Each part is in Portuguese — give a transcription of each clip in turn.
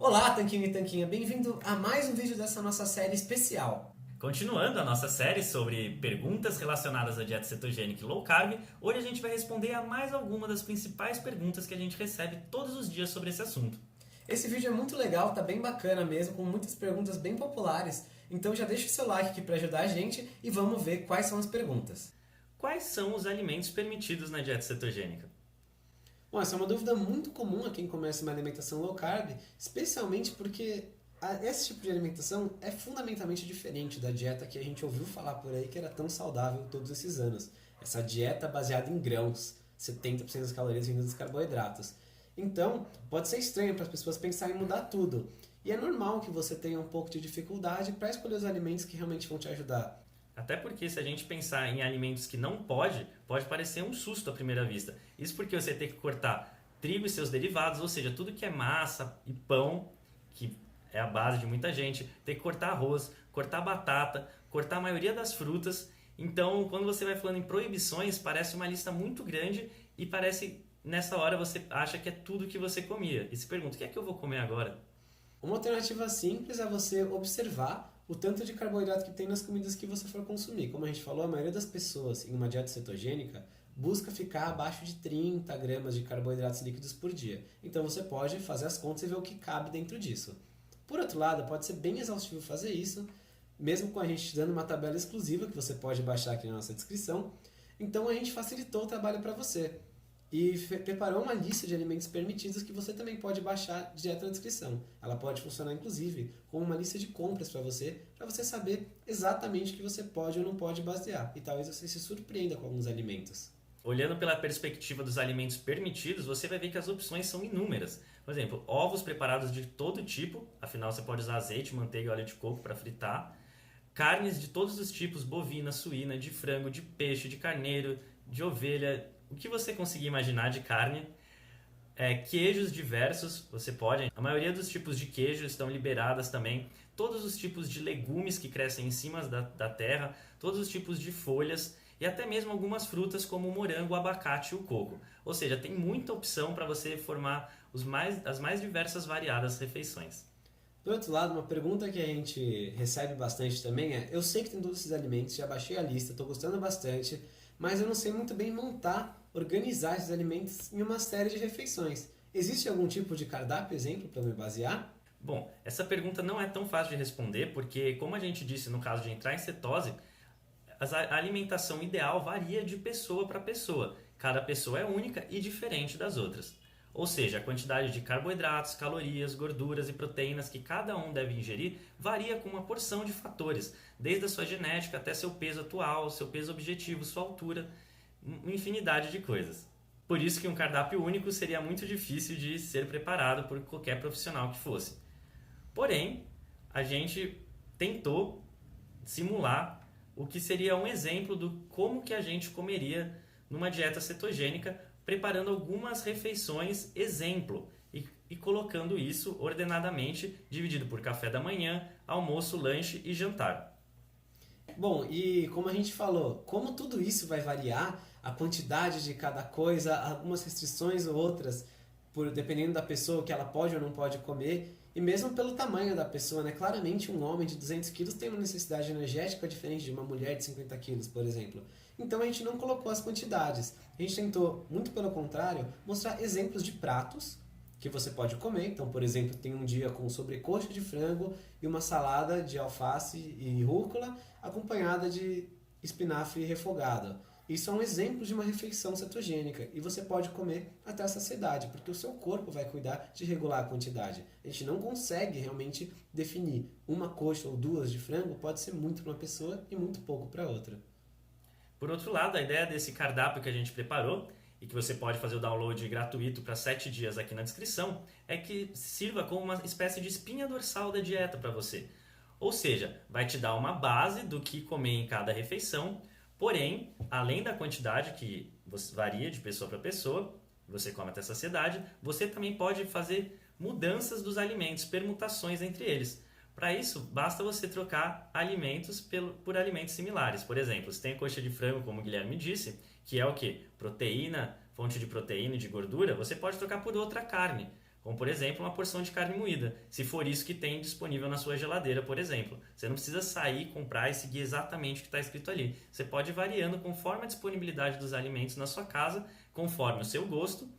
Olá, Tanquinho e Tanquinha, bem-vindo a mais um vídeo dessa nossa série especial. Continuando a nossa série sobre perguntas relacionadas à dieta cetogênica e low carb, hoje a gente vai responder a mais alguma das principais perguntas que a gente recebe todos os dias sobre esse assunto. Esse vídeo é muito legal, tá bem bacana mesmo, com muitas perguntas bem populares, então já deixa o seu like aqui para ajudar a gente e vamos ver quais são as perguntas. Quais são os alimentos permitidos na dieta cetogênica? Bom, essa é uma dúvida muito comum a quem começa uma alimentação low carb, especialmente porque esse tipo de alimentação é fundamentalmente diferente da dieta que a gente ouviu falar por aí que era tão saudável todos esses anos. Essa dieta baseada em grãos, 70% das calorias vindo dos carboidratos. Então, pode ser estranho para as pessoas pensarem em mudar tudo. E é normal que você tenha um pouco de dificuldade para escolher os alimentos que realmente vão te ajudar. Até porque se a gente pensar em alimentos que não pode parecer um susto à primeira vista. Isso porque você tem que cortar trigo e seus derivados, ou seja, tudo que é massa e pão, que é a base de muita gente, tem que cortar arroz, cortar batata, cortar a maioria das frutas. Então, quando você vai falando em proibições, parece uma lista muito grande e parece, nessa hora, você acha que é tudo que você comia. E se pergunta, o que é que eu vou comer agora? Uma alternativa simples é você observar o tanto de carboidrato que tem nas comidas que você for consumir. Como a gente falou, a maioria das pessoas em uma dieta cetogênica busca ficar abaixo de 30 gramas de carboidratos líquidos por dia. Então você pode fazer as contas e ver o que cabe dentro disso. Por outro lado, pode ser bem exaustivo fazer isso, mesmo com a gente te dando uma tabela exclusiva que você pode baixar aqui na nossa descrição. Então a gente facilitou o trabalho para você e preparou uma lista de alimentos permitidos que você também pode baixar direto na descrição. Ela pode funcionar inclusive como uma lista de compras para você saber exatamente o que você pode ou não pode basear. E talvez você se surpreenda com alguns alimentos. Olhando pela perspectiva dos alimentos permitidos, você vai ver que as opções são inúmeras. Por exemplo, ovos preparados de todo tipo, afinal você pode usar azeite, manteiga e óleo de coco para fritar. Carnes de todos os tipos, bovina, suína, de frango, de peixe, de carneiro, de ovelha, o que você conseguir imaginar de carne. Queijos diversos, você pode. A maioria dos tipos de queijo estão liberadas também. Todos os tipos de legumes que crescem em cima da terra, todos os tipos de folhas e até mesmo algumas frutas como o morango, o abacate e o coco. Ou seja, tem muita opção para você formar as mais diversas variadas refeições. Por outro lado, uma pergunta que a gente recebe bastante também é: eu sei que tem todos esses alimentos, já baixei a lista, estou gostando bastante, mas eu não sei muito bem organizar esses alimentos em uma série de refeições. Existe algum tipo de cardápio, exemplo, para me basear? Bom, essa pergunta não é tão fácil de responder porque, como a gente disse no caso de entrar em cetose, a alimentação ideal varia de pessoa para pessoa. Cada pessoa é única e diferente das outras. Ou seja, a quantidade de carboidratos, calorias, gorduras e proteínas que cada um deve ingerir varia com uma porção de fatores, desde a sua genética até seu peso atual, seu peso objetivo, sua altura, uma infinidade de coisas. Por isso que um cardápio único seria muito difícil de ser preparado por qualquer profissional que fosse. Porém, a gente tentou simular o que seria um exemplo do como que a gente comeria numa dieta cetogênica, preparando algumas refeições exemplo e colocando isso ordenadamente, dividido por café da manhã, almoço, lanche e jantar. Bom, e como a gente falou, como tudo isso vai variar, a quantidade de cada coisa, algumas restrições ou outras, dependendo da pessoa, o que ela pode ou não pode comer, e mesmo pelo tamanho da pessoa, né? Claramente um homem de 200 quilos tem uma necessidade energética diferente de uma mulher de 50 quilos, por exemplo. Então a gente não colocou as quantidades. A gente tentou, muito pelo contrário, mostrar exemplos de pratos que você pode comer. Então, por exemplo, tem um dia com sobrecoxa de frango e uma salada de alface e rúcula acompanhada de espinafre refogado. Isso é um exemplo de uma refeição cetogênica e você pode comer até a saciedade, porque o seu corpo vai cuidar de regular a quantidade. A gente não consegue realmente definir uma coxa ou duas de frango, pode ser muito para uma pessoa e muito pouco para outra. Por outro lado, a ideia desse cardápio que a gente preparou e que você pode fazer o download gratuito para 7 dias aqui na descrição, é que sirva como uma espécie de espinha dorsal da dieta para você. Ou seja, vai te dar uma base do que comer em cada refeição, porém, além da quantidade que varia de pessoa para pessoa, você come até saciedade, você também pode fazer mudanças dos alimentos, permutações entre eles. Para isso, basta você trocar alimentos por alimentos similares. Por exemplo, se tem a coxa de frango, como o Guilherme disse, que é o quê? Proteína, fonte de proteína e de gordura, você pode trocar por outra carne, Como, por exemplo, uma porção de carne moída, se for isso que tem disponível na sua geladeira, por exemplo. Você não precisa sair, comprar e seguir exatamente o que está escrito ali. Você pode ir variando conforme a disponibilidade dos alimentos na sua casa, conforme o seu gosto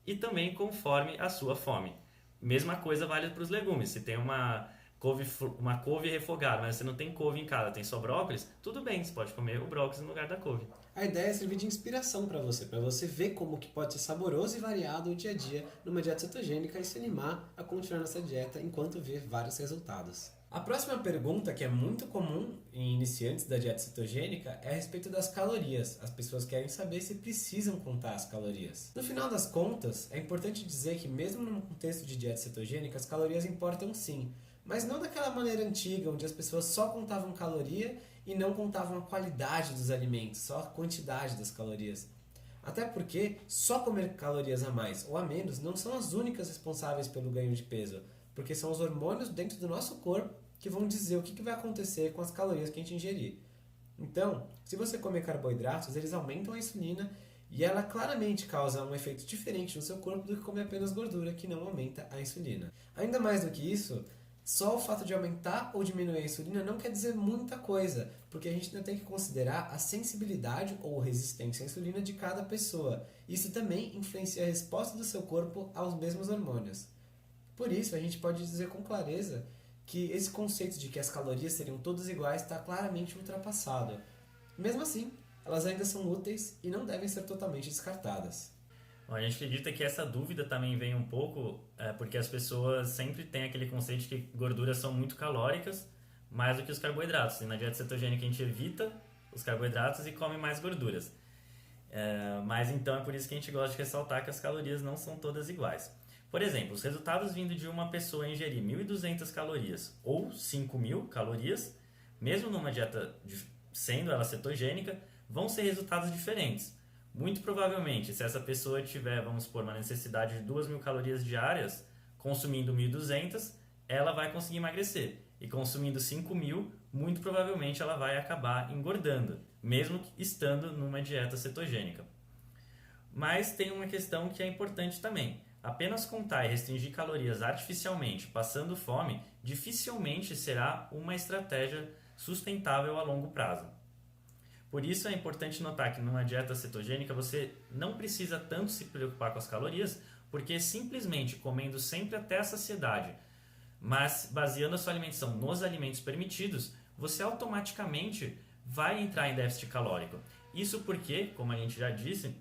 e também conforme a sua fome. Mesma coisa vale para os legumes. Se tem uma couve refogada, mas você não tem couve em casa, tem só brócolis, tudo bem, você pode comer o brócolis no lugar da couve. A ideia é servir de inspiração para você ver como que pode ser saboroso e variado o dia a dia numa dieta cetogênica e se animar a continuar nessa dieta enquanto vê vários resultados. A próxima pergunta, que é muito comum em iniciantes da dieta cetogênica, é a respeito das calorias. As pessoas querem saber se precisam contar as calorias. No final das contas, é importante dizer que mesmo num contexto de dieta cetogênica, as calorias importam sim, mas não daquela maneira antiga, onde as pessoas só contavam caloria e não contavam a qualidade dos alimentos, só a quantidade das calorias. Até porque só comer calorias a mais ou a menos não são as únicas responsáveis pelo ganho de peso, porque são os hormônios dentro do nosso corpo que vão dizer o que vai acontecer com as calorias que a gente ingerir. Então, se você comer carboidratos, eles aumentam a insulina e ela claramente causa um efeito diferente no seu corpo do que comer apenas gordura, que não aumenta a insulina. Ainda mais do que isso, só o fato de aumentar ou diminuir a insulina não quer dizer muita coisa, porque a gente ainda tem que considerar a sensibilidade ou resistência à insulina de cada pessoa. Isso também influencia a resposta do seu corpo aos mesmos hormônios. Por isso, a gente pode dizer com clareza que esse conceito de que as calorias seriam todas iguais está claramente ultrapassado. Mesmo assim, elas ainda são úteis e não devem ser totalmente descartadas. Bom, a gente acredita que essa dúvida também vem um pouco porque as pessoas sempre têm aquele conceito de que gorduras são muito calóricas, mais do que os carboidratos. E na dieta cetogênica a gente evita os carboidratos e come mais gorduras. Mas então é por isso que a gente gosta de ressaltar que as calorias não são todas iguais. Por exemplo, os resultados vindo de uma pessoa ingerir 1.200 calorias ou 5.000 calorias, mesmo numa dieta sendo ela cetogênica, vão ser resultados diferentes. Muito provavelmente, se essa pessoa tiver, vamos supor, uma necessidade de 2.000 calorias diárias, consumindo 1.200, ela vai conseguir emagrecer. E consumindo 5.000, muito provavelmente ela vai acabar engordando, mesmo estando numa dieta cetogênica. Mas tem uma questão que é importante também. Apenas contar e restringir calorias artificialmente, passando fome, dificilmente será uma estratégia sustentável a longo prazo. Por isso é importante notar que numa dieta cetogênica você não precisa tanto se preocupar com as calorias, porque simplesmente comendo sempre até a saciedade, mas baseando a sua alimentação nos alimentos permitidos, você automaticamente vai entrar em déficit calórico. Isso porque, como a gente já disse,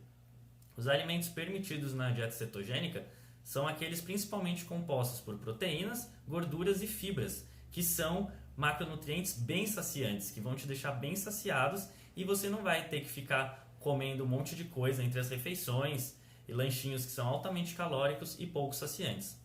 os alimentos permitidos na dieta cetogênica são aqueles principalmente compostos por proteínas, gorduras e fibras, que são macronutrientes bem saciantes, que vão te deixar bem saciados e você não vai ter que ficar comendo um monte de coisa entre as refeições e lanchinhos que são altamente calóricos e pouco saciantes.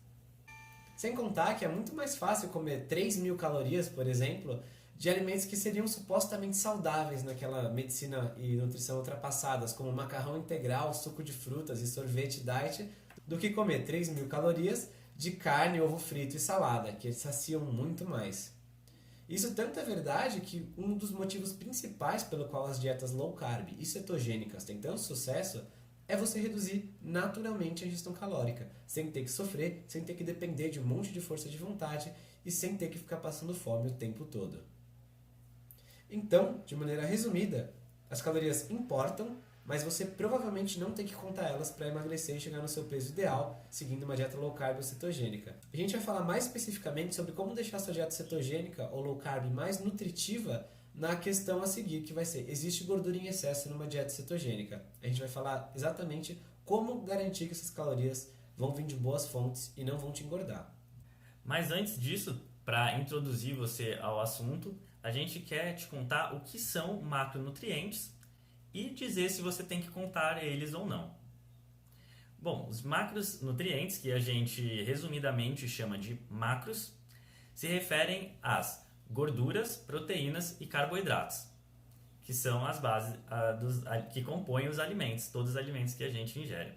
Sem contar que é muito mais fácil comer 3.000 calorias, por exemplo, de alimentos que seriam supostamente saudáveis naquela medicina e nutrição ultrapassadas, como macarrão integral, suco de frutas e sorvete diet, do que comer 3.000 calorias de carne, ovo frito e salada, que saciam muito mais. Isso tanto é verdade que um dos motivos principais pelo qual as dietas low carb e cetogênicas têm tanto sucesso é você reduzir naturalmente a ingestão calórica, sem ter que sofrer, sem ter que depender de um monte de força de vontade e sem ter que ficar passando fome o tempo todo. Então, de maneira resumida, as calorias importam, mas você provavelmente não tem que contar elas para emagrecer e chegar no seu peso ideal, seguindo uma dieta low carb ou cetogênica. A gente vai falar mais especificamente sobre como deixar sua dieta cetogênica ou low carb mais nutritiva na questão a seguir, que vai ser: existe gordura em excesso numa dieta cetogênica? A gente vai falar exatamente como garantir que essas calorias vão vir de boas fontes e não vão te engordar. Mas antes disso, para introduzir você ao assunto, a gente quer te contar o que são macronutrientes e dizer se você tem que contar eles ou não. Bom, os macronutrientes, que a gente resumidamente chama de macros, se referem às gorduras, proteínas e carboidratos, que são as bases que compõem os alimentos, todos os alimentos que a gente ingere.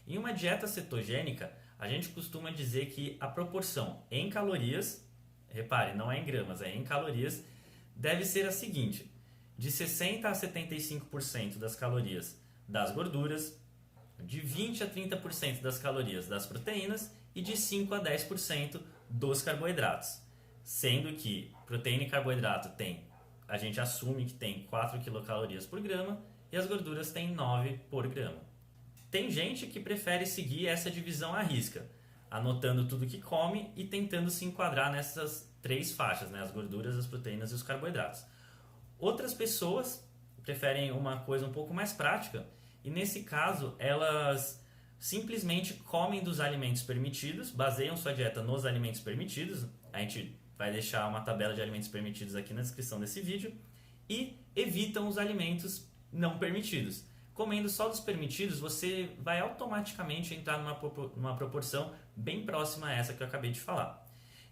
Em uma dieta cetogênica, a gente costuma dizer que a proporção em calorias, repare, não é em gramas, é em calorias, deve ser a seguinte: de 60% a 75% das calorias das gorduras, de 20% a 30% das calorias das proteínas e de 5 a 10% dos carboidratos. Sendo que proteína e carboidrato a gente assume que tem 4 quilocalorias por grama e as gorduras têm 9 por grama. Tem gente que prefere seguir essa divisão à risca, anotando tudo que come e tentando se enquadrar nessas 3 faixas, né? As gorduras, as proteínas e os carboidratos. Outras pessoas preferem uma coisa um pouco mais prática e, nesse caso, elas simplesmente comem dos alimentos permitidos, baseiam sua dieta nos alimentos permitidos. A gente vai deixar uma tabela de alimentos permitidos aqui na descrição desse vídeo e evitam os alimentos não permitidos. Comendo só dos permitidos, você vai automaticamente entrar numa proporção bem próxima a essa que eu acabei de falar.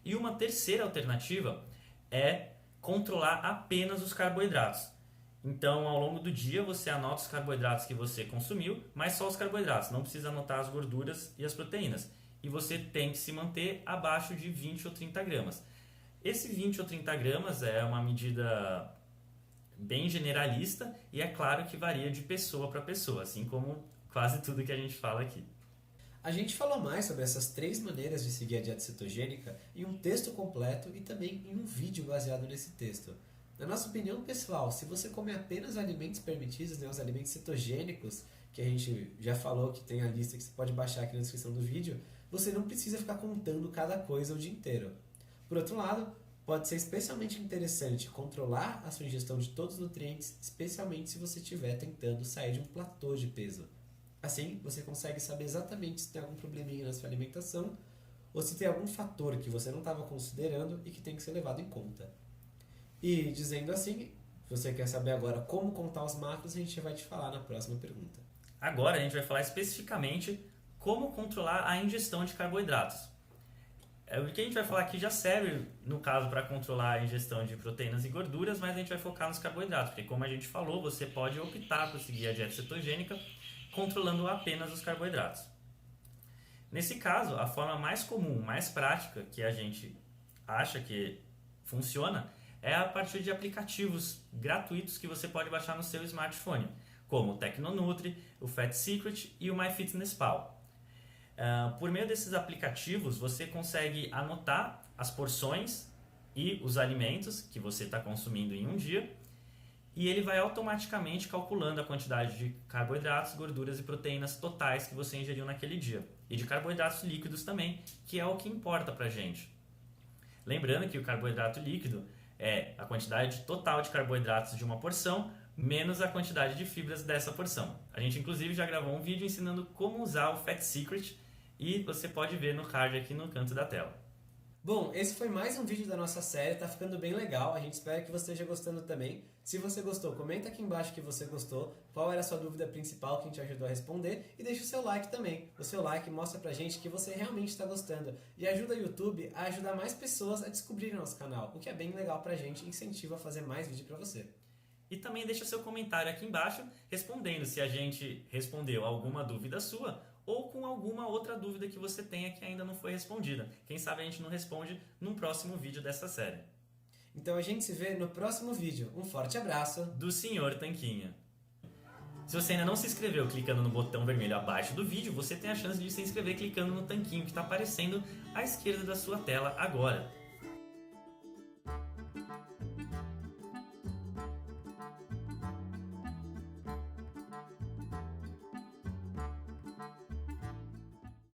E uma terceira alternativa é controlar apenas os carboidratos. Então, ao longo do dia, você anota os carboidratos que você consumiu, mas só os carboidratos, não precisa anotar as gorduras e as proteínas. E você tem que se manter abaixo de 20 ou 30 gramas. Esse 20 ou 30 gramas é uma medida bem generalista e é claro que varia de pessoa para pessoa, assim como quase tudo que a gente fala aqui. A gente falou mais sobre essas 3 maneiras de seguir a dieta cetogênica em um texto completo e também em um vídeo baseado nesse texto. Na nossa opinião pessoal, se você comer apenas alimentos permitidos, né, os alimentos cetogênicos, que a gente já falou que tem a lista que você pode baixar aqui na descrição do vídeo, você não precisa ficar contando cada coisa o dia inteiro. Por outro lado, pode ser especialmente interessante controlar a sua ingestão de todos os nutrientes, especialmente se você estiver tentando sair de um platô de peso. Assim, você consegue saber exatamente se tem algum probleminha na sua alimentação ou se tem algum fator que você não estava considerando e que tem que ser levado em conta. E dizendo assim, se você quer saber agora como contar os macros, a gente vai te falar na próxima pergunta. Agora a gente vai falar especificamente como controlar a ingestão de carboidratos. O que a gente vai falar aqui já serve, no caso, para controlar a ingestão de proteínas e gorduras, mas a gente vai focar nos carboidratos, porque como a gente falou, você pode optar por seguir a dieta cetogênica controlando apenas os carboidratos. Nesse caso, a forma mais comum, mais prática, que a gente acha que funciona, é a partir de aplicativos gratuitos que você pode baixar no seu smartphone, como o Tecnonutri, o Fat Secret e o MyFitnessPal. Por meio desses aplicativos, você consegue anotar as porções e os alimentos que você está consumindo em um dia e ele vai automaticamente calculando a quantidade de carboidratos, gorduras e proteínas totais que você ingeriu naquele dia. E de carboidratos líquidos também, que é o que importa para a gente. Lembrando que o carboidrato líquido é a quantidade total de carboidratos de uma porção menos a quantidade de fibras dessa porção. A gente inclusive já gravou um vídeo ensinando como usar o Fat Secret e você pode ver no card aqui no canto da tela. Bom, esse foi mais um vídeo da nossa série, tá ficando bem legal, a gente espera que você esteja gostando também. Se você gostou, comenta aqui embaixo que você gostou, qual era a sua dúvida principal que a gente ajudou a responder e deixa o seu like também. O seu like mostra pra gente que você realmente está gostando e ajuda o YouTube a ajudar mais pessoas a descobrirem nosso canal, o que é bem legal pra gente e incentiva a fazer mais vídeo pra você. E também deixa seu comentário aqui embaixo respondendo se a gente respondeu alguma dúvida sua ou com alguma outra dúvida que você tenha que ainda não foi respondida. Quem sabe a gente não responde num próximo vídeo dessa série. Então a gente se vê no próximo vídeo. Um forte abraço do Sr. Tanquinho. Se você ainda não se inscreveu clicando no botão vermelho abaixo do vídeo, você tem a chance de se inscrever clicando no tanquinho que está aparecendo à esquerda da sua tela agora.